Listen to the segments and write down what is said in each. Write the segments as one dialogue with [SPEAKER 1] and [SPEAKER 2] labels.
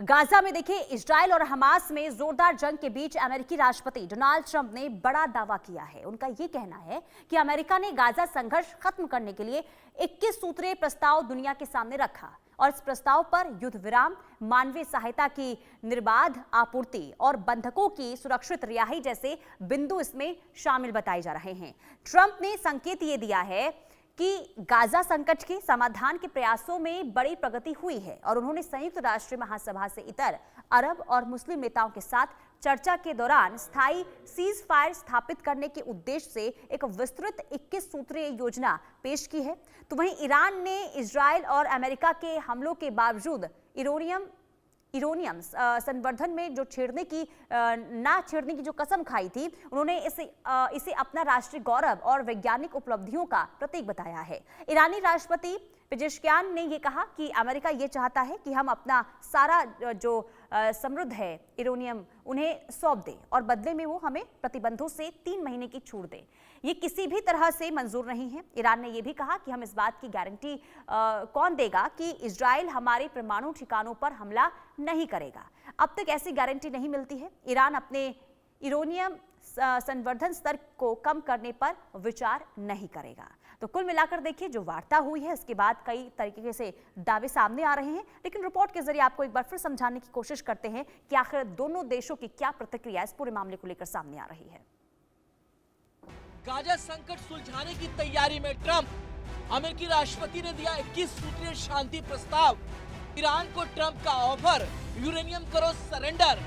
[SPEAKER 1] Gaza में देखिए, Israel और हमास में जोरदार जंग के बीच अमेरिकी राष्ट्रपति डोनाल्ड ट्रंप ने बड़ा दावा किया है। उनका यह कहना है कि अमेरिका ने गाजा संघर्ष खत्म करने के लिए 21 सूत्रीय प्रस्ताव दुनिया के सामने रखा और इस प्रस्ताव पर युद्ध विराम, मानवीय सहायता की निर्बाध आपूर्ति और बंधकों की सुरक्षित रिहाई जैसे बिंदु इसमें शामिल बताए जा रहे हैं। ट्रंप ने संकेत ये दिया है कि गाजा संकट के समाधान के प्रयासों में बड़ी प्रगति हुई है और उन्होंने संयुक्त राष्ट्र महासभा से इतर अरब और मुस्लिम नेताओं के साथ चर्चा के दौरान स्थायी सीज फायर स्थापित करने के उद्देश्य से एक विस्तृत 21 सूत्रीय योजना पेश की है। तो वहीं ईरान ने इजरायल और अमेरिका के हमलों के बावजूद यूरेनियम संवर्धन में जो ना छेड़ने की जो कसम खाई थी, उन्होंने इसे अपना राष्ट्रीय गौरव और वैज्ञानिक उपलब्धियों का प्रतीक बताया है। ईरानी राष्ट्रपति पेजेश्कियान ने यह कहा कि अमेरिका ये चाहता है कि हम अपना सारा जो समृद्ध है यूरेनियम उन्हें सौंप दें और बदले में वो हमें प्रतिबंधों से 3 महीने की छूट दें। ये किसी भी तरह से मंजूर नहीं है। ईरान ने यह भी कहा कि हम इस बात की गारंटी कौन देगा कि इजरायल हमारे परमाणु ठिकानों पर हमला नहीं करेगा। अब तक ऐसी गारंटी नहीं मिलती है। ईरान अपने यूरेनियम संवर्धन स्तर को कम करने पर विचार नहीं करेगा। तो कुल मिलाकर देखिए, जो वार्ता हुई है इसके बाद कई तरीके से दावे सामने आ रहे हैं, लेकिन रिपोर्ट के जरिए आपको एक बार फिर समझाने की कोशिश करते हैं कि आखिर दोनों देशों की क्या प्रतिक्रिया इस पूरे मामले को लेकर सामने आ रही है।
[SPEAKER 2] गाजा संकट सुलझाने की तैयारी में ट्रंप, अमेरिकी राष्ट्रपति ने दिया 21 सूत्रीय शांति प्रस्ताव। ईरान को ट्रंप का ऑफर, यूरेनियम करो सरेंडर।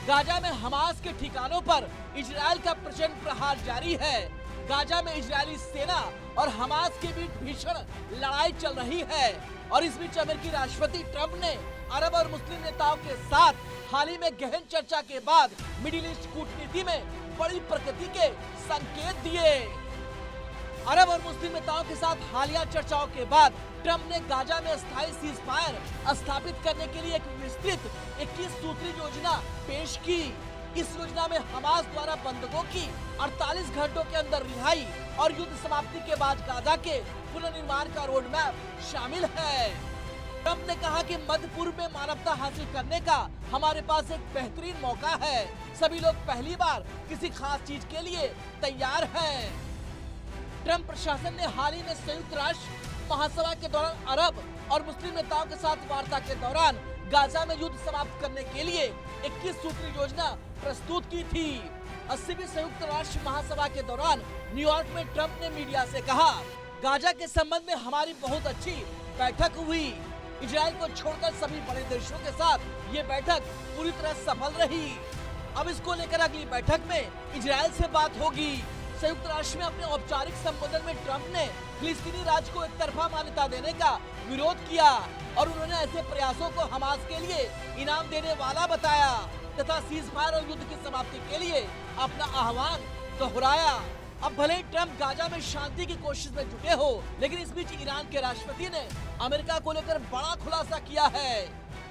[SPEAKER 2] गाजा में हमास के ठिकानों पर इजरायल का प्रचंड प्रहार जारी है। गाजा में इजरायली सेना और हमास के बीच भीषण लड़ाई चल रही है और इस बीच अमेरिकी राष्ट्रपति ट्रंप ने अरब और मुस्लिम नेताओं के साथ हाल ही में गहन चर्चा के बाद मिडिल ईस्ट कूटनीति में बड़ी प्रगति के संकेत दिए। अरब और मुस्लिम नेताओं के साथ हालिया चर्चाओं के बाद ट्रंप ने गाजा में अस्थायी सीज फायर स्थापित करने के लिए एक विस्तृत 21 सूत्रीय योजना पेश की। इस योजना में हमास द्वारा बंधकों की 48 घंटों के अंदर रिहाई और युद्ध समाप्ति के बाद गाजा के पुनर्निर्माण का रोड मैप शामिल है। ट्रंप ने कहा कि मध्य पूर्व में मानवता हासिल करने का हमारे पास एक बेहतरीन मौका है। सभी लोग पहली बार किसी खास चीज के लिए तैयार हैं। ट्रंप प्रशासन ने हाल ही में संयुक्त राष्ट्र महासभा के दौरान अरब और मुस्लिम नेताओं के साथ वार्ता के दौरान गाजा में युद्ध समाप्त करने के लिए 21 सूत्रीय योजना प्रस्तुत की थी। 80वीं संयुक्त राष्ट्र महासभा के दौरान न्यूयॉर्क में ट्रंप ने मीडिया से कहा, गाजा के संबंध में हमारी बहुत अच्छी बैठक हुई। इजरायल को छोड़कर सभी बड़े देशों के साथ ये बैठक पूरी तरह सफल रही। अब इसको लेकर अगली बैठक में इजरायल से बात होगी। संयुक्त राष्ट्र में अपने औपचारिक संबोधन में ट्रंप ने फिलिस्तीनी राज्य को एक तरफा मान्यता देने का विरोध किया और उन्होंने ऐसे प्रयासों को हमास के लिए इनाम देने वाला बताया तथा सीज फायर और युद्ध की समाप्ति के लिए अपना आह्वान दोहराया। अब भले ही ट्रंप गाजा में शांति की कोशिश में जुटे हो, लेकिन इस बीच ईरान के राष्ट्रपति ने अमेरिका को लेकर बड़ा खुलासा किया है।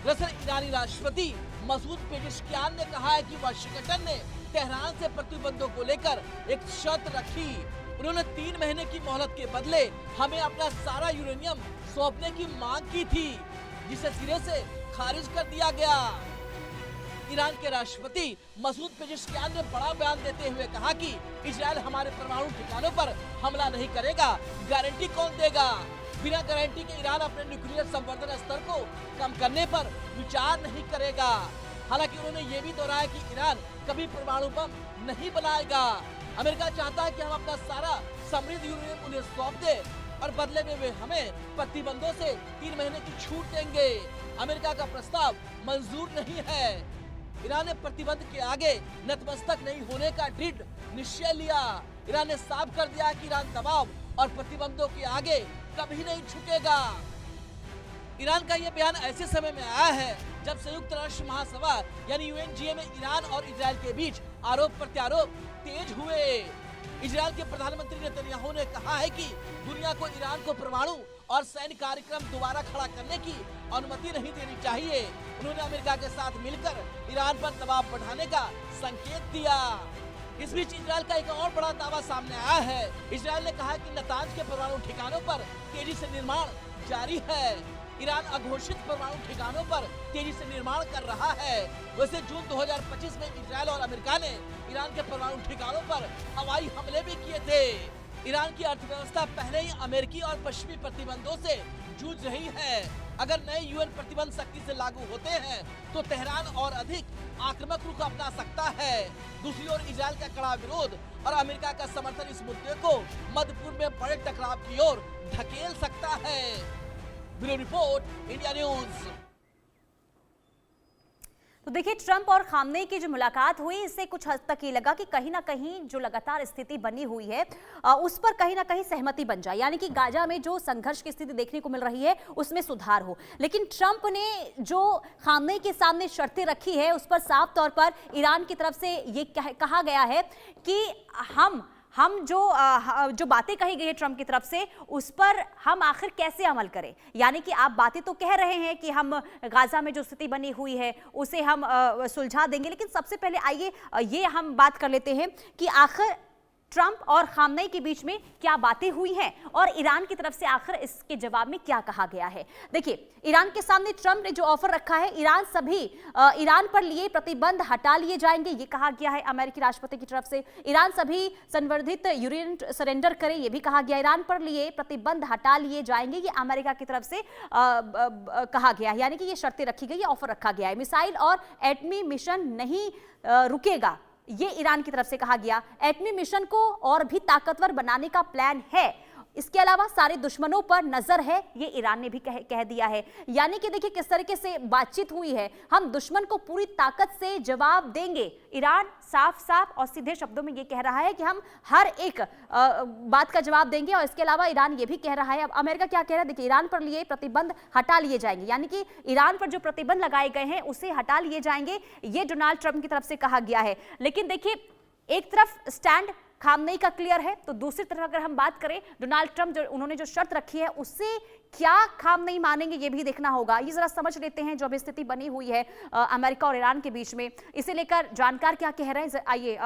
[SPEAKER 2] दरअसल ईरानी राष्ट्रपति मसूद पेजेश्कियान ने कहा है कि वाशिंगटन ने तेहरान से प्रतिबंधों को लेकर एक शर्त रखी। उन्होंने 3 महीने की मोहलत के बदले हमें अपना सारा यूरेनियम सौंपने की मांग की थी, जिसे सिरे से खारिज कर दिया गया। ईरान के राष्ट्रपति मसूद पेजेश्कियान ने बड़ा बयान देते हुए कहा कि इजरायल हमारे परमाणु ठिकानों पर हमला नहीं करेगा। गारंटी कौन देगा? बिना गारंटी के ईरान अपने न्यूक्लियर संवर्धन स्तर को कम करने पर विचार नहीं करेगा। हालांकि उन्होंने ये भी दोहराया कि ईरान कभी परमाणु बम नहीं बनाएगा। अमेरिका चाहता है कि हम अपना सारा समृद्ध यूरेनियम उन्हें सौंप दे और बदले में वे हमें प्रतिबंधों से 3 महीने की छूट देंगे। अमेरिका का प्रस्ताव मंजूर नहीं है। ईरान ने प्रतिबंध के आगे नतमस्तक नहीं होने का दृढ़ निश्चय लिया। ईरान ने साफ कर दिया कि ईरान दबाव और प्रतिबंधों के आगे कभी नहीं झुकेगा। ईरान का यह बयान ऐसे समय में आया है जब संयुक्त राष्ट्र महासभा यानी यूएनजीए में ईरान और इजरायल के बीच आरोप प्रत्यारोप तेज हुए। इजरायल के प्रधानमंत्री नेतन्याहू ने कहा है कि दुनिया को ईरान को परमाणु और सैन्य कार्यक्रम दोबारा खड़ा करने की अनुमति नहीं देनी चाहिए। उन्होंने अमेरिका के साथ मिलकर ईरान पर दबाव बढ़ाने का संकेत दिया। इस बीच इजरायल का एक और बड़ा दावा सामने आया है। इजरायल ने कहा कि नतांज के परमाणु ठिकानों पर तेजी से निर्माण जारी है। ईरान अघोषित परमाणु ठिकानों पर तेजी से निर्माण कर रहा है। वैसे जून 2025 में इजरायल और अमेरिका ने ईरान के परमाणु ठिकानों पर हवाई हमले भी किए थे। ईरान की अर्थव्यवस्था पहले ही अमेरिकी और पश्चिमी प्रतिबंधों से जूझ रही है। अगर नए यूएन प्रतिबंध सख्ती से लागू होते हैं तो तेहरान और अधिक आक्रामक रुख अपना सकता है। दूसरी ओर इजरायल का कड़ा विरोध और अमेरिका का समर्थन इस मुद्दे को मध्य पूर्व में बड़े टकराव की ओर धकेल सकता है। Bureau report, India news.
[SPEAKER 1] तो देखिए, ट्रंप और खामनेई की जो मुलाकात हुई, इससे कुछ हद तक ये लगा कि कहीं ना कहीं जो लगातार स्थिति बनी हुई है उस पर कहीं ना कहीं सहमति बन जाए, यानी कि गाजा में जो संघर्ष की स्थिति देखने को मिल रही है उसमें सुधार हो। लेकिन ट्रंप ने जो खामनेई के सामने शर्तें रखी है उस पर साफ तौर पर ईरान की तरफ से ये कहा गया है कि हम जो बातें कही गई है ट्रंप की तरफ से उस पर हम आखिर कैसे अमल करें। यानी कि आप बातें तो कह रहे हैं कि हम गाजा में जो स्थिति बनी हुई है उसे हम सुलझा देंगे, लेकिन सबसे पहले आइए ये हम बात कर लेते हैं कि आखिर ट्रंप और खामनेई के बीच में क्या बातें हुई हैं और ईरान की तरफ से आखिर इसके जवाब में क्या कहा गया है। देखिए, ईरान के सामने ट्रंप ने जो ऑफर रखा है, ईरान पर लिए प्रतिबंध हटा लिए जाएंगे, ये कहा गया है अमेरिकी राष्ट्रपति की तरफ से। ईरान सभी संवर्धित यूरेनियम सरेंडर करे, ये भी कहा गया। ईरान पर लिए प्रतिबंध हटा लिए जाएंगे, ये अमेरिका की तरफ से कहा गया है, यानी कि ये शर्तें रखी गई, ये ऑफर रखा गया है। मिसाइल और एटमी मिशन नहीं रुकेगा, ये ईरान की तरफ से कहा गया। एटमी मिशन को और भी ताकतवर बनाने का प्लान है। इसके अलावा सारे दुश्मनों पर नजर है, ये ईरान ने भी कह दिया है। यानी कि देखिए किस तरीके से बातचीत हुई है, हम दुश्मन को पूरी ताकत से जवाब देंगे। ईरान साफ साफ और सीधे शब्दों में ये कह रहा है कि हम हर एक बात का जवाब देंगे। और इसके अलावा ईरान ये भी कह रहा है, अब अमेरिका क्या कह रहा है, देखिए ईरान पर लिए प्रतिबंध हटा लिए जाएंगे, यानी कि ईरान पर जो प्रतिबंध लगाए गए हैं उसे हटा लिए जाएंगे, ये डोनाल्ड ट्रंप की तरफ से कहा गया है। लेकिन देखिए, एक तरफ स्टैंड खामनेई का क्लियर है, तो दूसरी तरफ अगर हम बात करें डोनाल्ड ट्रंप उन्होंने जो शर्त रखी है उससे क्या खामनेई मानेंगे, ये भी देखना होगा। ये जरा समझ लेते हैं जो अभी स्थिति बनी हुई है अमेरिका और ईरान के बीच में, इसे लेकर जानकार क्या कह रहे हैं, आइए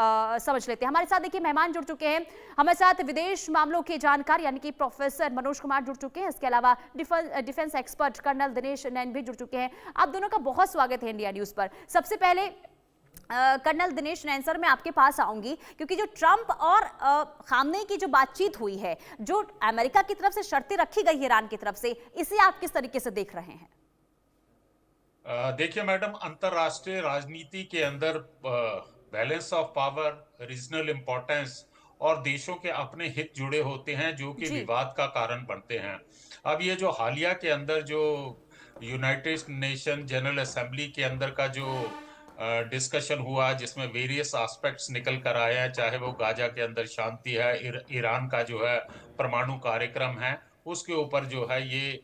[SPEAKER 1] समझ लेते हैं। हमारे साथ देखिए मेहमान जुड़ चुके हैं, हमारे साथ विदेश मामलों के जानकार यानी कि प्रोफेसर मनोज कुमार जुड़ चुके हैं। इसके अलावा डिफेंस एक्सपर्ट कर्नल दिनेश नैन भी जुड़ चुके हैं। आप दोनों का बहुत स्वागत है इंडिया न्यूज पर। सबसे पहले कर्नल दिनेश नैन सर, मैं आपके पास आऊंगी, क्योंकि जो ट्रंप और खामनेई की जो बातचीत हुई है, जो अमेरिका की तरफ से शर्तें रखी गई है ईरान की तरफ से, इसे आप किस तरीके से देख रहे हैं?
[SPEAKER 3] देखिए मैडम, अंतरराष्ट्रीय राजनीति के अंदर balance of power, regional importance और देशों के अपने हित जुड़े होते हैं जो कि विवाद का कारण बनते हैं। अब ये जो हालिया के अंदर जो यूनाइटेड नेशन जनरल असेंबली के अंदर का जो डिस्कशन हुआ, जिसमें वेरियस एस्पेक्ट्स निकल कर आए हैं, चाहे वो गाजा के अंदर शांति है, ईरान का जो है परमाणु कार्यक्रम है, उसके ऊपर जो है ये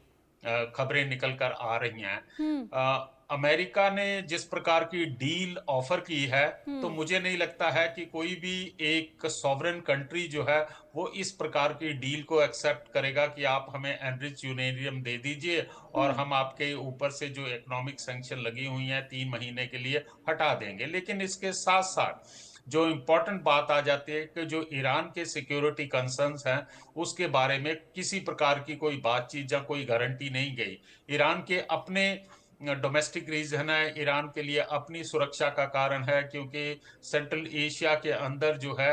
[SPEAKER 3] खबरें निकल कर आ रही हैं। अमेरिका ने जिस प्रकार की डील ऑफर की है, तो मुझे नहीं लगता है कि कोई भी एक सॉवरेन कंट्री जो है वो इस प्रकार की डील को एक्सेप्ट करेगा कि आप हमें एनरिच यूरेनियम दे दीजिए और हम आपके ऊपर से जो इकोनॉमिक सैंक्शन लगी हुई हैं 3 महीने के लिए हटा देंगे। लेकिन इसके साथ साथ जो इम्पोर्टेंट बात आ जाती है कि जो ईरान के सिक्योरिटी कंसर्न्स हैं उसके बारे में किसी प्रकार की कोई बातचीत या कोई गारंटी नहीं गई। ईरान के अपने डोमेस्टिक रीजन है, ईरान के लिए अपनी सुरक्षा का कारण है, क्योंकि सेंट्रल एशिया के अंदर जो है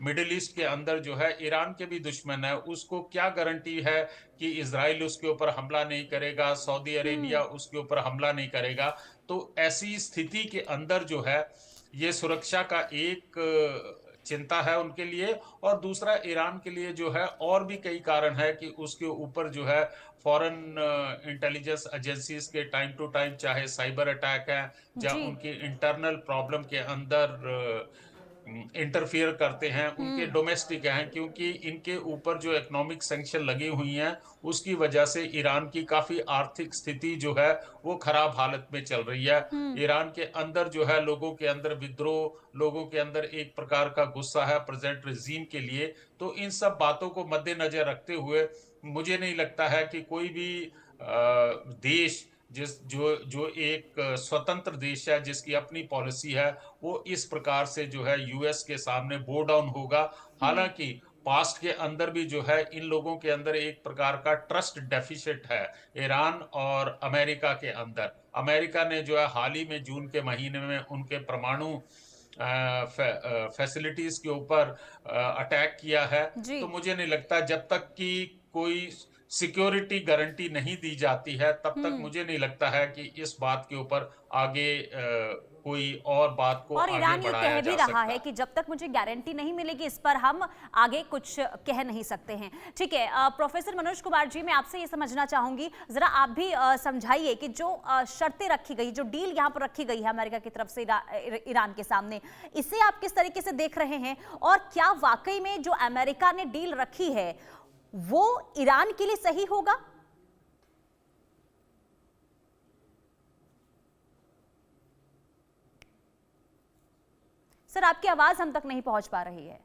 [SPEAKER 3] मिडिल ईस्ट के अंदर जो है ईरान के भी दुश्मन है। उसको क्या गारंटी है कि इजराइल उसके ऊपर हमला नहीं करेगा, सऊदी अरेबिया उसके ऊपर हमला नहीं करेगा। तो ऐसी स्थिति के अंदर जो है ये सुरक्षा का एक चिंता है उनके लिए, और दूसरा ईरान के लिए जो है और भी कई कारण है कि उसके ऊपर जो है फॉरेन इंटेलिजेंस एजेंसीज के टाइम टू टाइम चाहे साइबर अटैक है या उनकी इंटरनल प्रॉब्लम के अंदर इंटरफियर करते हैं, उनके डोमेस्टिक हैं, क्योंकि इनके ऊपर जो इकोनॉमिक सैंक्शन लगी हुई हैं उसकी वजह से ईरान की काफी आर्थिक स्थिति जो है वो खराब हालत में चल रही है। ईरान के अंदर जो है लोगों के अंदर विद्रोह, लोगों के अंदर एक प्रकार का गुस्सा है प्रेजेंट रिजीम के लिए। तो इन सब बातों को मद्देनजर रखते हुए मुझे नहीं लगता है कि कोई भी देश जो एक स्वतंत्र देश है, जिसकी अपनी पॉलिसी है, वो इस प्रकार से जो है यूएस के सामने बो डाउन होगा। हालांकि पास्ट के अंदर भी जो है इन लोगों के अंदर एक प्रकार का ट्रस्ट डेफिसिट है ईरान और अमेरिका के अंदर। अमेरिका ने जो है हाल ही में जून के महीने में उनके परमाणु फैसिलिटीज के ऊपर अटैक किया है।
[SPEAKER 1] जी।
[SPEAKER 3] तो मुझे नहीं लगता जब तक कि कोई सिक्योरिटी गारंटी नहीं दी जाती है तब तक मुझे नहीं लगता है कि इस बात के ऊपर आगे कोई और बात को
[SPEAKER 1] और
[SPEAKER 3] आगे
[SPEAKER 1] ईरान ये
[SPEAKER 3] बढ़ाया
[SPEAKER 1] कह
[SPEAKER 3] जा
[SPEAKER 1] भी रहा
[SPEAKER 3] सकता
[SPEAKER 1] है कि जब तक मुझे गारंटी नहीं मिलेगी इस पर हम आगे कुछ कह नहीं सकते हैं। ठीक है, प्रोफेसर मनोज कुमार जी, मैं आपसे ये समझना चाहूंगी, जरा आप भी समझाइए कि जो शर्तें रखी गई, जो डील यहाँ पर रखी गई है अमेरिका की तरफ से ईरान के सामने, इसे आप किस तरीके से देख रहे हैं और क्या वाकई में जो अमेरिका ने डील रखी है वो ईरान के लिए सही होगा? सर, आपकी आवाज हम तक नहीं पहुंच पा रही है।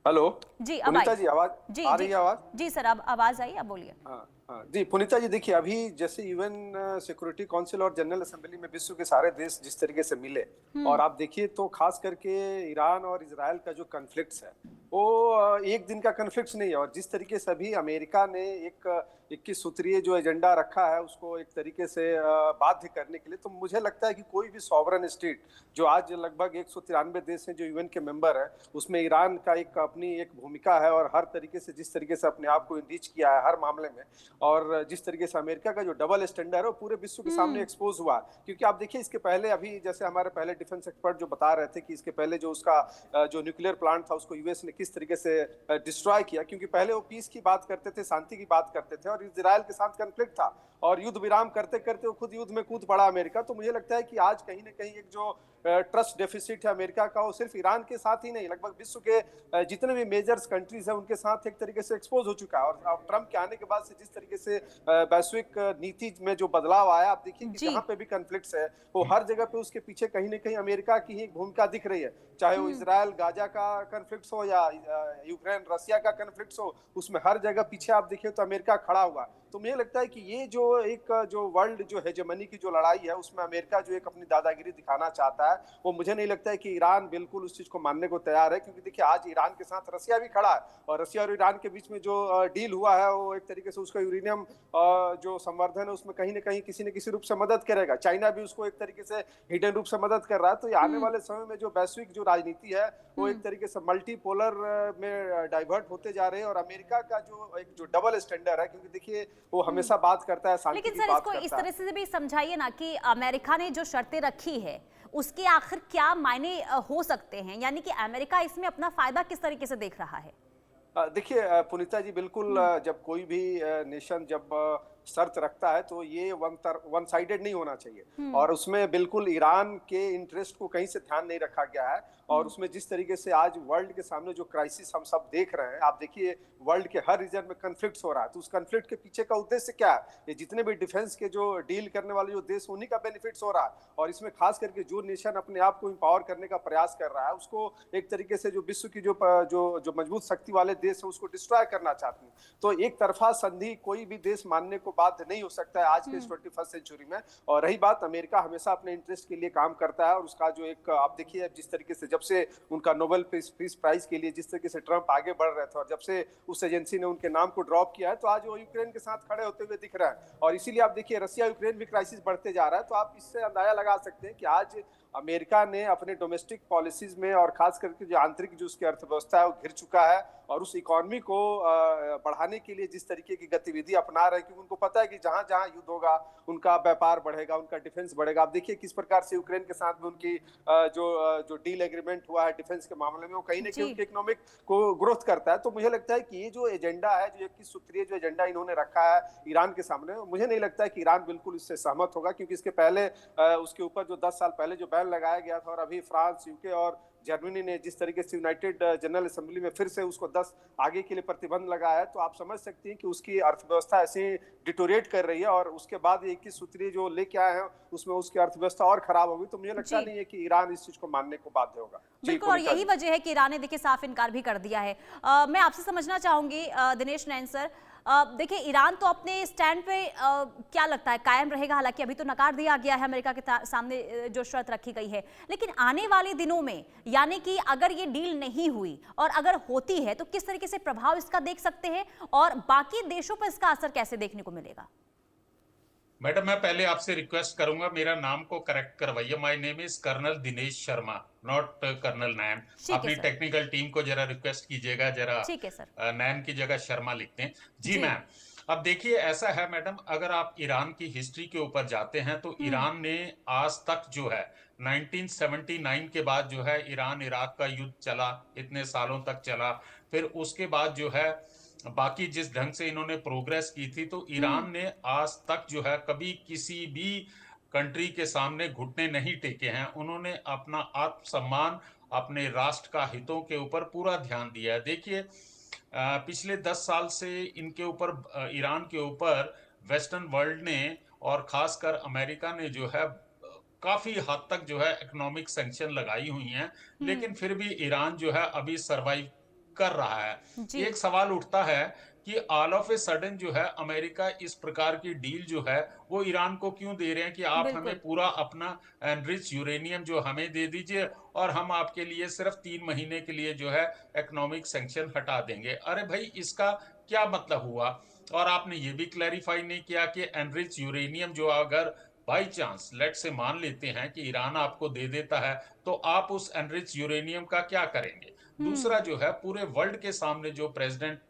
[SPEAKER 4] हेलो
[SPEAKER 1] जी, अब
[SPEAKER 4] पुनीता
[SPEAKER 1] आई।
[SPEAKER 4] जी, आवाज
[SPEAKER 1] जी
[SPEAKER 4] आ
[SPEAKER 1] जी
[SPEAKER 4] रही है? आवाज
[SPEAKER 1] जी सर, अब आवाज आई, अब बोलिए।
[SPEAKER 4] हाँ हाँ जी पुनीता जी, देखिए अभी जैसे यूएन सिक्योरिटी काउंसिल और जनरल असेंबली में विश्व के सारे देश जिस तरीके से मिले, और आप देखिए तो खास करके ईरान और इजराइल का जो कन्फ्लिक्ट्स है वो एक दिन का कन्फ्लिक्ट्स नहीं है। और जिस तरीके से अभी अमेरिका ने एक 21 सूत्रीय जो एजेंडा रखा है उसको एक तरीके से बाध्य करने के लिए, तो मुझे लगता है कि कोई भी सॉवरन स्टेट जो आज लगभग 193 देश हैं जो यूएन के मेंबर है, उसमें ईरान का एक अपनी एक भूमिका है। और हर तरीके से जिस तरीके से अपने आप को इंडीच किया है हर मामले में, और जिस तरीके से अमेरिका का जो डबल स्टैंडर्ड है वो पूरे विश्व के सामने एक्सपोज हुआ है। क्योंकि आप देखिए इसके पहले अभी जैसे हमारे पहले डिफेंस एक्सपर्ट जो बता रहे थे कि इसके पहले जो उसका जो न्यूक्लियर प्लांट था उसको यूएस ने किस तरीके से डिस्ट्रॉय किया, क्योंकि पहले वो पीस की बात करते थे, शांति की बात करते थे, और इजराइल के साथ कन्फ्लिक्ट था और युद्ध विराम करते करते वो खुद युद्ध में कूद पड़ा अमेरिका। तो मुझे लगता है कि आज कहीं ना कहीं एक जो ट्रस्ट डेफिसिट है अमेरिका का, वो सिर्फ ईरान के साथ ही नहीं, लगभग विश्व के जितने भी मेजर्स कंट्रीज हैं उनके साथ एक तरीके से एक्सपोज हो चुका है। और ट्रंप के आने के बाद से जिस तरीके से वैश्विक नीति में जो बदलाव आया, आप देखिए कि जहां पे भी कन्फ्लिक्ट्स है वो हर जगह पे उसके पीछे कहीं ना कहीं अमेरिका की ही एक भूमिका दिख रही है। चाहे वो इजराइल गाजा का कन्फ्लिक्ट हो या यूक्रेन रसिया का कन्फ्लिक्ट हो, उसमें हर जगह पीछे आप देखिए तो अमेरिका खड़ा हुआ। तो मुझे लगता है कि ये जो एक जो वर्ल्ड जो हेजेमनी की जो लड़ाई है उसमें अमेरिका जो एक अपनी दादागिरी दिखाना चाहता है, वो मुझे नहीं लगता है कि ईरान बिल्कुल उस चीज को मानने को तैयार है। क्योंकि देखिए आज ईरान के साथ रसिया भी खड़ा है, और रसिया और ईरान के बीच में जो डील हुआ है वो एक तरीके से उसका यूरेनियम जो संवर्धन है उसमें कहीं ना कहीं किसी न किसी रूप से मदद करेगा। चाइना भी उसको एक तरीके से हिडन रूप से मदद कर रहा है। तो ये आने वाले समय में जो वैश्विक जो राजनीति है वो एक तरीके से मल्टीपोलर में डाइवर्ट होते जा रहे हैं। और अमेरिका का जो एक जो डबल स्टैंडर्ड है, क्योंकि देखिए वो हमेशा बात करता है शांति की
[SPEAKER 1] लेकिन सर,
[SPEAKER 4] बात
[SPEAKER 1] इसको
[SPEAKER 4] करता
[SPEAKER 1] इस
[SPEAKER 4] है।
[SPEAKER 1] तरह से भी समझाइए ना कि अमेरिका ने जो शर्तें रखी है उसके आखिर क्या मायने हो सकते हैं, यानी कि अमेरिका इसमें अपना फायदा किस तरीके से देख रहा है?
[SPEAKER 4] देखिए पुनीता जी, बिल्कुल जब कोई भी नेशन जब शर्त रखता है तो ये वन साइडेड नहीं होना चाहिए। और उसमें बिल्कुल ईरान के इंटरेस्ट को कहीं से ध्यान नहीं रखा गया है। और उसमें जिस तरीके से आज वर्ल्ड के सामने जो क्राइसिस हम सब देख रहे हैं, आप देखिए वर्ल्ड के हर रीजन में कन्फ्लिक्ट हो रहा है। तो उस कन्फ्लिक्ट के पीछे का उद्देश्य क्या है? ये जितने भी डिफेंस के जो डील करने वाले जो देश उन्हीं का बेनिफिट्स हो रहा है। और इसमें खास करके जो नेशन अपने आप को एम्पावर करने का प्रयास कर रहा है उसको एक तरीके से जो विश्व की जो मजबूत शक्ति वाले देश है उसको डिस्ट्रॉय करना चाहते हैं। तो एक तरफा संधि कोई भी देश मानने को बाध्य नहीं हो सकता है आज के 21st सेंचुरी में। और रही बात, अमेरिका हमेशा अपने इंटरेस्ट के लिए काम करता है। और उसका जो एक आप देखिए जिस तरीके से जब से उनका नोबेल पीस प्राइज के लिए जिस तरीके से ट्रंप आगे बढ़ रहे थे और जब से उस एजेंसी ने उनके नाम को ड्रॉप किया है, तो आज वो यूक्रेन के साथ खड़े होते हुए दिख रहा है। और इसीलिए आप देखिए रसिया यूक्रेन भी क्राइसिस बढ़ते जा रहा है। तो आप इससे अंदाजा लगा सकते हैं कि आज अमेरिका ने अपने डोमेस्टिक पॉलिसीज में और खास करके जो आंतरिक जो उसकी अर्थव्यवस्था है वो घिर चुका है। और उस इकोनॉमी को बढ़ाने के लिए जिस तरीके की गतिविधि अपना रहे हैं, क्योंकि उनको पता है कि जहां जहां युद्ध होगा उनका व्यापार बढ़ेगा, उनका डिफेंस बढ़ेगा। आप देखिए किस प्रकार से यूक्रेन के साथ में उनकी जो डील एग्रीमेंट हुआ है डिफेंस के मामले में, वो कहीं ना कहीं उनके इकोनॉमिक को ग्रोथ करता है। तो मुझे लगता है कि ये जो एजेंडा है, जो 21 सूत्रीय जो एजेंडा इन्होंने रखा है ईरान के सामने, मुझे नहीं लगता है कि ईरान बिल्कुल इससे सहमत होगा। क्योंकि इसके पहले उसके ऊपर जो 10 साल पहले जो बैन लगाया गया था, और अभी फ्रांस, यूके और जर्मनी ने जिस तरीके से यूनाइटेड जनरल असेंबली में फिर से उसको 10 आगे के लिए प्रतिबंध लगाया है, तो आप समझ सकते हैं कि उसकी अर्थव्यवस्था ऐसे डिटोरेट कर रही है। और उसके बाद 21 सूत्रीय जो लेके आए हैं उसमें उसकी अर्थव्यवस्था और खराब होगी। तो मुझे लगता नहीं है कि ईरान इस चीज को मानने को बाध्य होगा।
[SPEAKER 1] बिल्कुल, और यही वजह है कि ईरान ने देखिए साफ इनकार भी कर दिया है। मैं आपसे समझना चाहूंगी दिनेश नैन सर, देखिए, ईरान तो अपने स्टैंड पे क्या लगता है कायम रहेगा, हालांकि अभी तो नकार दिया गया है अमेरिका के सामने जो शर्त रखी गई है, लेकिन आने वाले दिनों में, यानी कि अगर ये डील नहीं हुई और अगर होती है तो किस तरीके से प्रभाव इसका देख सकते हैं और बाकी देशों पर इसका असर कैसे देखने को मिलेगा?
[SPEAKER 3] मैडम, मैं पहले आपसे रिक्वेस्ट करूंगा, मेरा नाम को करेक्ट करवाइए। My name is colonel Dinesh Sharma, not colonel Nain.
[SPEAKER 1] ठीक है
[SPEAKER 3] अपनी
[SPEAKER 1] सर।
[SPEAKER 3] टेक्निकल टीम को जरा रिक्वेस्ट कीजिएगा, जरा
[SPEAKER 1] ठीक है सर।
[SPEAKER 3] नैन की जगह शर्मा लिखते हैं। जी
[SPEAKER 1] जी।
[SPEAKER 3] मैम। अब देखिए, ऐसा है मैडम, अगर आप ईरान की हिस्ट्री के ऊपर जाते हैं तो ईरान ने आज तक जो है 1979 के बाद जो है ईरान इराक का युद्ध चला, इतने सालों तक चला। फिर उसके बाद जो है बाकी जिस ढंग से इन्होंने प्रोग्रेस की थी, तो ईरान ने आज तक जो है कभी किसी भी कंट्री के सामने घुटने नहीं टेके हैं। उन्होंने अपना आत्मसम्मान, अपने राष्ट्र का हितों के ऊपर पूरा ध्यान दिया है। देखिए, पिछले 10 साल से इनके ऊपर, ईरान के ऊपर वेस्टर्न वर्ल्ड ने और खासकर अमेरिका ने जो है काफी हद तक जो है इकोनॉमिक सैंक्शन लगाई हुई हैं, लेकिन फिर भी ईरान जो है अभी सरवाइव कर रहा है।
[SPEAKER 1] जी।
[SPEAKER 3] एक सवाल उठता है कि ऑल ऑफ ए सडन जो है अमेरिका इस प्रकार की डील जो है वो ईरान को क्यों दे रहे हैं कि आप हमें
[SPEAKER 1] बिल्कुल।
[SPEAKER 3] पूरा अपना एनरिच यूरेनियम जो हमें दे दीजिए और हम आपके लिए सिर्फ 3 महीने के लिए जो है इकोनॉमिक सैंक्शन हटा देंगे। अरे भाई, इसका क्या मतलब हुआ? और आपने ये भी क्लैरिफाई नहीं किया कि एनरिच यूरेनियम जो अगर बाई चांस लेट से मान लेते हैं कि ईरान आपको दे देता है, तो आप उस एनरिच यूरेनियम का क्या करेंगे? दूसरा जो है, पूरे वर्ल्ड के सामने जो प्रेसिडेंट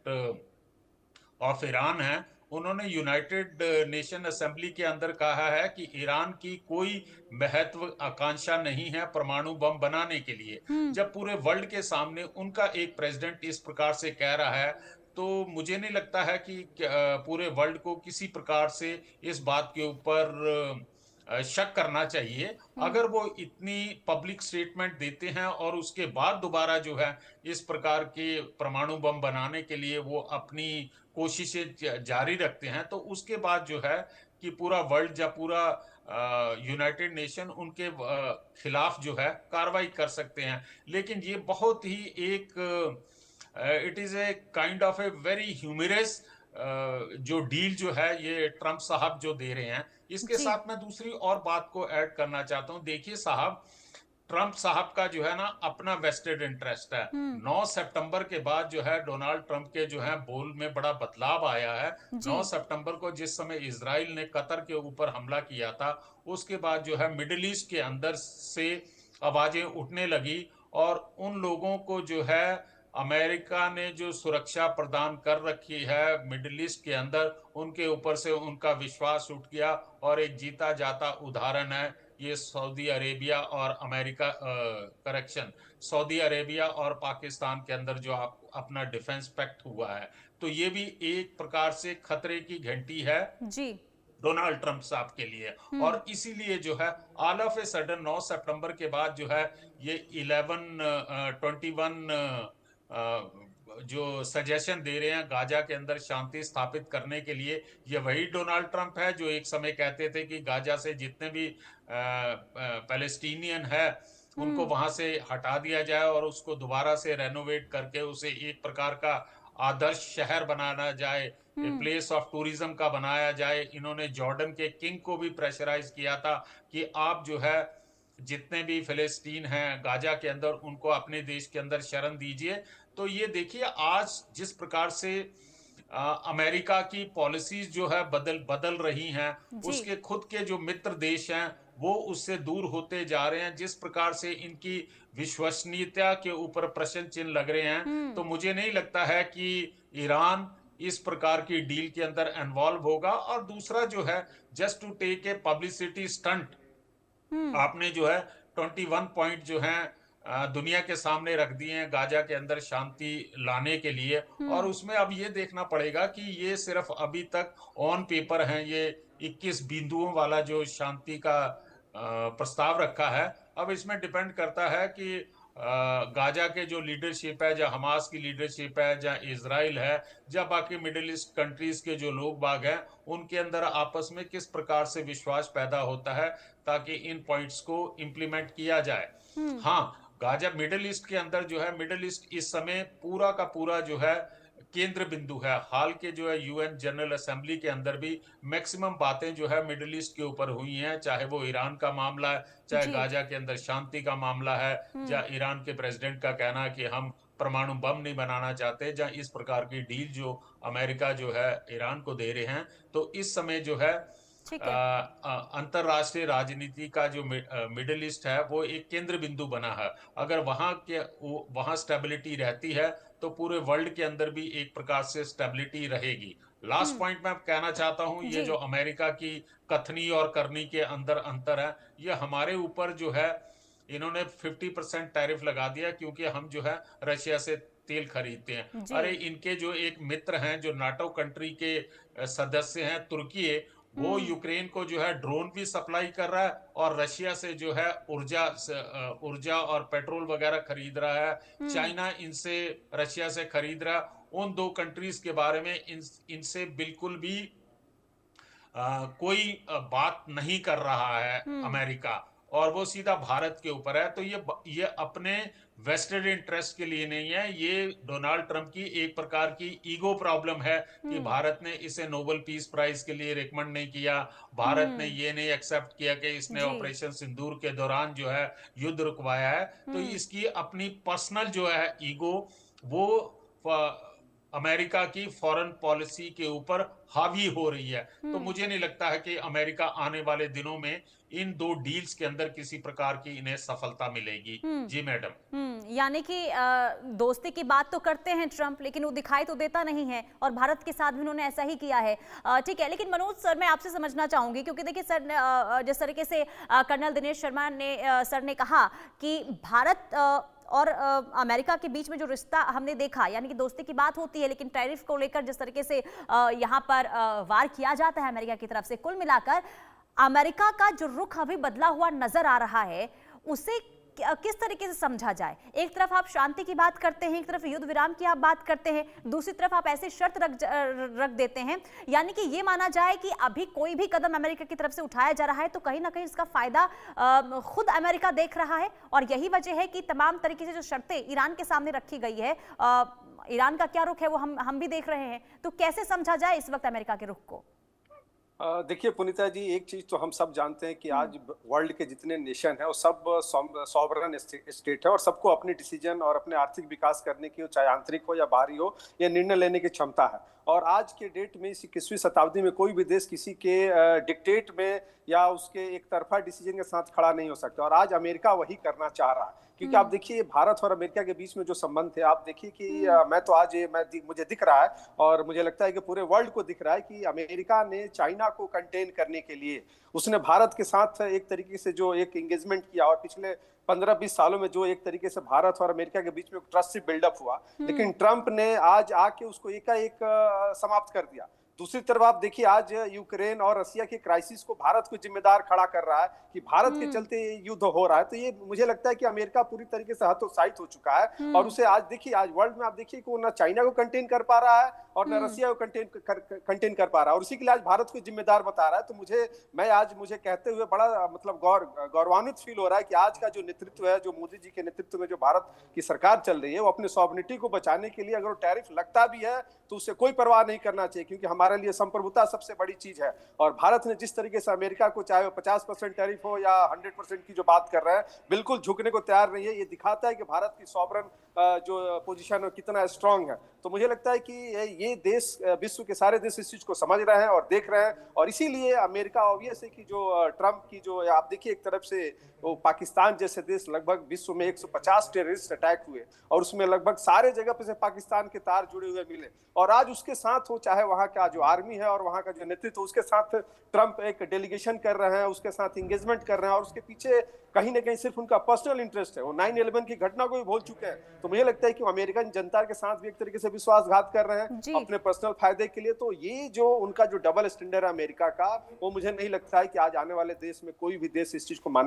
[SPEAKER 3] ऑफ ईरान है, उन्होंने यूनाइटेड नेशन असेंबली के अंदर कहा है कि ईरान की कोई महत्व आकांक्षा नहीं है परमाणु बम बनाने के लिए। जब पूरे वर्ल्ड के सामने उनका एक प्रेसिडेंट इस प्रकार से कह रहा है, तो मुझे नहीं लगता है कि पूरे वर्ल्ड को किसी प्रकार से इस बात के ऊपर शक करना चाहिए। अगर वो इतनी पब्लिक स्टेटमेंट देते हैं और उसके बाद दोबारा जो है इस प्रकार के परमाणु बम बनाने के लिए वो अपनी कोशिशें जारी रखते हैं, तो उसके बाद जो है कि पूरा वर्ल्ड या पूरा यूनाइटेड नेशन उनके खिलाफ जो है कार्रवाई कर सकते हैं। लेकिन ये बहुत ही एक, it is a kind of a very humorous जो डील जो है ये ट्रंप साहब जो दे रहे हैं। इसके
[SPEAKER 1] जी।
[SPEAKER 3] साथ मैं दूसरी और बात को ऐड करना चाहता हूं। देखिए साहब, ट्रंप साहब का जो है ना अपना वेस्टेड इंटरेस्ट है। 9 सितंबर के बाद जो है डोनाल्ड ट्रंप के जो है बोल में बड़ा बदलाव आया है।
[SPEAKER 1] जी।
[SPEAKER 3] 9 सितंबर को जिस समय इजराइल ने कतर के ऊपर हमला किया था, उसके बाद जो है मिडिल ईस्ट के अंदर से आवाजें उठने लगी और उन लोगों को जो है अमेरिका ने जो सुरक्षा प्रदान कर रखी है मिडिल ईस्ट के अंदर, उनके ऊपर से उनका विश्वास उठ गया। और एक जीता जाता उदाहरण है ये सऊदी अरेबिया और अमेरिका, करेक्शन, सऊदी अरेबिया और पाकिस्तान के अंदर जो अपना डिफेंस पैक्ट हुआ है। तो ये भी एक प्रकार से खतरे की घंटी है
[SPEAKER 1] जी।
[SPEAKER 3] डोनाल्ड ट्रंप साहब के लिए। और इसीलिए जो है ऑल ऑफ ए सडन 9 सितंबर के बाद जो है ये 21 जो सजेशन दे रहे हैं गाजा के अंदर शांति स्थापित करने के लिए, ये वही डोनाल्ड ट्रंप है जो एक समय कहते थे कि गाजा से जितने भी पैलेस्टीनियन है उनको वहां से हटा दिया जाए और उसको दोबारा से रेनोवेट करके उसे एक प्रकार का आदर्श शहर बनाना जाए, प्लेस ऑफ टूरिज्म का बनाया जाए। इन्होंने जॉर्डन के किंग को भी प्रेशराइज किया था कि आप जो है जितने भी फिलिस्तीन हैं गाजा के अंदर उनको अपने देश के अंदर शरण दीजिए। तो ये देखिए आज जिस प्रकार से अमेरिका की पॉलिसीज जो है बदल रही हैं, उसके खुद के जो मित्र देश हैं वो उससे दूर होते जा रहे हैं। जिस प्रकार से इनकी विश्वसनीयता के ऊपर प्रश्न चिन्ह लग रहे हैं, तो मुझे नहीं लगता है कि ईरान इस प्रकार की डील के अंदर इन्वॉल्व होगा। और दूसरा जो है, just to take a publicity stunt, आपने जो है 21 पॉइंट जो है दुनिया के सामने रख दिए हैं गाजा के अंदर शांति लाने के लिए। और उसमें अब ये देखना पड़ेगा कि ये सिर्फ अभी तक ऑन पेपर हैं, ये 21 बिंदुओं वाला जो शांति का प्रस्ताव रखा है। अब इसमें डिपेंड करता है कि गाजा के जो लीडरशिप है, या हमास की लीडरशिप है, या इजराइल है, या बाकी मिडिल ईस्ट कंट्रीज के जो लोग बाग हैं, उनके अंदर आपस में किस प्रकार से विश्वास पैदा होता है ताकि इन पॉइंट्स को इंप्लीमेंट किया जाए। हाँ, गाजा मिडिल ईस्ट के अंदर जो है, मिडिल ईस्ट इस समय पूरा का पूरा जो है केंद्र बिंदु है। हाल के जो है यूएन जनरल असेंबली के अंदर भी मैक्सिमम बातें जो है मिडिल ईस्ट के ऊपर हुई हैं, चाहे वो ईरान का मामला है, चाहे
[SPEAKER 1] जी।
[SPEAKER 3] गाजा के अंदर शांति का मामला है, या ईरान के प्रेसिडेंट का कहना है कि हम परमाणु बम नहीं बनाना चाहते, या इस प्रकार की डील जो अमेरिका जो है ईरान को दे रहे हैं। तो इस समय जो है
[SPEAKER 1] ठीक है।
[SPEAKER 3] अंतरराष्ट्रीय राजनीति का जो मिडिल ईस्ट है वो एक केंद्र बिंदु बना है। अगर वहां स्टेबिलिटी रहती है तो पूरे वर्ल्ड के अंदर भी एक प्रकार से स्टेबिलिटी रहेगी। लास्ट पॉइंट मैं कहना चाहता हूं, ये
[SPEAKER 1] जी।
[SPEAKER 3] जो अमेरिका की कथनी और करनी के अंदर अंतर है, ये हमारे ऊपर जो है इन्होंने 50% टैरिफ लगा दिया, क्योंकि हम जो है रशिया से तेल खरीदते हैं।
[SPEAKER 1] जी।
[SPEAKER 3] अरे इनके जो एक मित्र हैं जो नाटो कंट्री के सदस्य हैं, तुर्की, वो यूक्रेन को जो है ड्रोन भी सप्लाई कर रहा है और रशिया से जो है ऊर्जा और पेट्रोल वगैरह खरीद रहा है। चाइना इनसे रशिया से खरीद रहा है। उन दो कंट्रीज के बारे में इनसे बिल्कुल भी कोई बात नहीं कर रहा है अमेरिका, और वो सीधा भारत के ऊपर है। तो ये अपने वेस्टेड इंटरेस्ट के लिए नहीं है, ये डोनाल्ड ट्रंप की एक प्रकार की ईगो प्रॉब्लम है कि भारत ने इसे नोबेल पीस प्राइज के लिए रिकमेंड नहीं किया, भारत ने ये नहीं एक्सेप्ट किया कि इसने
[SPEAKER 1] जी।
[SPEAKER 3] ऑपरेशन सिंदूर के दौरान जो है युद्ध रुकवाया है। तो इसकी अपनी पर्सनल जो है ईगो, वो अमेरिका की फॉरेन पॉलिसी के ऊपर हावी हो रही है। तो मुझे नहीं लगता है कि अमेरिका आने वाले दिनों में इन दो डील्स के अंदर किसी प्रकार की इन्हें सफलता मिलेगी। जी मैडम।
[SPEAKER 1] यानी कि दोस्ती की बात तो करते हैं ट्रंप, लेकिन वो दिखाई तो देता नहीं है, और भारत के साथ भी उन्होंने ऐसा ही किया है। ठीक है, लेकिन मनोज सर, मैं आपसे समझना चाहूंगी, क्योंकि देखिए सर ने जिस तरीके से कर्नल दिनेश शर्मा ने सर ने कहा कि भारत और अमेरिका के बीच में जो रिश्ता हमने देखा, यानी कि दोस्ती की बात होती है, लेकिन टैरिफ को लेकर जिस तरीके से यहाँ पर वार किया जाता है अमेरिका की तरफ से, कुल मिलाकर अमेरिका का जो रुख अभी बदला हुआ नजर आ रहा है, उसे किस तरीके से समझा जाए? एक तरफ आप शांति की बात करते हैं, एक तरफ युद्ध विराम की आप बात करते हैं, दूसरी तरफ आप ऐसे शर्त रख देते हैं, यानी कि ये माना जाए कि अभी कोई भी कदम अमेरिका की तरफ से उठाया जा रहा है तो कहीं ना कहीं इसका फायदा खुद अमेरिका देख रहा है, और यही वजह है कि तमाम तरीके से जो शर्तें ईरान के सामने रखी गई है, ईरान का क्या रुख है वो हम भी देख रहे हैं। तो कैसे समझा जाए इस वक्त अमेरिका के रुख को?
[SPEAKER 4] देखिए पुनीता जी, एक चीज तो हम सब जानते हैं कि आज वर्ल्ड के जितने नेशन है वो सब सॉवरन स्टेट है, और सबको अपने डिसीजन और अपने आर्थिक विकास करने की, चाहे आंतरिक हो या बाहरी हो, ये निर्णय लेने की क्षमता है। और आज के डेट में, इस 21वीं शताब्दी में, कोई भी देश किसी के डिक्टेट में या उसके एक तरफा डिसीजन के साथ खड़ा नहीं हो सकता, और आज अमेरिका वही करना चाह रहा है। क्योंकि आप देखिए भारत और अमेरिका के बीच में जो संबंध है, आप देखिए कि मुझे दिख रहा है, और मुझे लगता है कि पूरे वर्ल्ड को दिख रहा है कि अमेरिका ने चाइना को कंटेन करने के लिए उसने भारत के साथ एक तरीके से जो एक एंगेजमेंट किया, और पिछले 15-20 सालों में जो एक तरीके से भारत और अमेरिका के बीच में ट्रस्ट बिल्डअप हुआ, लेकिन ट्रंप ने आज आके उसको एकाएक समाप्त कर दिया। दूसरी तरफ आप देखिए आज यूक्रेन और रशिया के क्राइसिस को भारत को जिम्मेदार खड़ा कर रहा है कि भारत के चलते युद्ध हो रहा है। तो ये मुझे लगता है कि अमेरिका पूरी तरीके से हतोत्साहित हो चुका है, और उसे आज देखिए, आज वर्ल्ड में आप देखिए कि वो ना चाइना को कंटेन कर पा रहा है और ना रशिया को कंटेन कर पा रहा है, और उसी के लिए आज भारत को जिम्मेदार बता रहा है। तो मुझे कहते हुए बड़ा मतलब गौरवान्वित फील हो रहा है कि आज का जो नेतृत्व है, जो मोदी जी के नेतृत्व में जो भारत की सरकार चल रही है, वो अपने सॉवरेनिटी को बचाने के लिए अगर वो टैरिफ लगता भी है तो उससे कोई परवाह नहीं करना चाहिए, क्योंकि हमारे लिए संप्रभुता सबसे बड़ी चीज है। और भारत ने जिस तरीके से अमेरिका को, चाहे वो 50% टैरिफ हो या 100% की जो बात कर रहे हैं, बिल्कुल झुकने को तैयार नहीं है। ये दिखाता है कि भारत की सॉवरन जो पोजीशन है कितना स्ट्रांग है। तो मुझे लगता है कि ये देश, विश्व के सारे देश इस चीज को समझ रहे हैं और देख रहे हैं, और इसीलिए अमेरिका ऑब्वियस है कि जो ट्रंप की जो, आप देखिए एक तरफ से वो पाकिस्तान जैसे देश, लगभग विश्व में 150 टेररिस्ट अटैक हुए, और उसमें लगभग सारे जगह पे से पाकिस्तान के तार जुड़े हुए मिले, और आज उसके साथ हो, चाहे वहां का जो आर्मी है और वहां का जो नेतृत्व, उसके साथ ट्रंप एक डेलीगेशन कर रहे हैं, उसके साथ एंगेजमेंट कर रहे हैं, और उसके पीछे कहीं ना कहीं सिर्फ उनका पर्सनल इंटरेस्ट है। वो 9/11 की घटना को भी भूल चुके हैं। तो मुझे लगता है कि वो अमेरिकन जनता के साथ भी एक तरीके से विश्वासघात कर रहे हैं अपने पर्सनल फायदे के लिए। तो ये जो उनका जो डबल स्टैंडर्ड है अमेरिका का, वो मुझे नहीं लगता है कि आज आने वाले देश में कोई भी देश इस चीज को मानने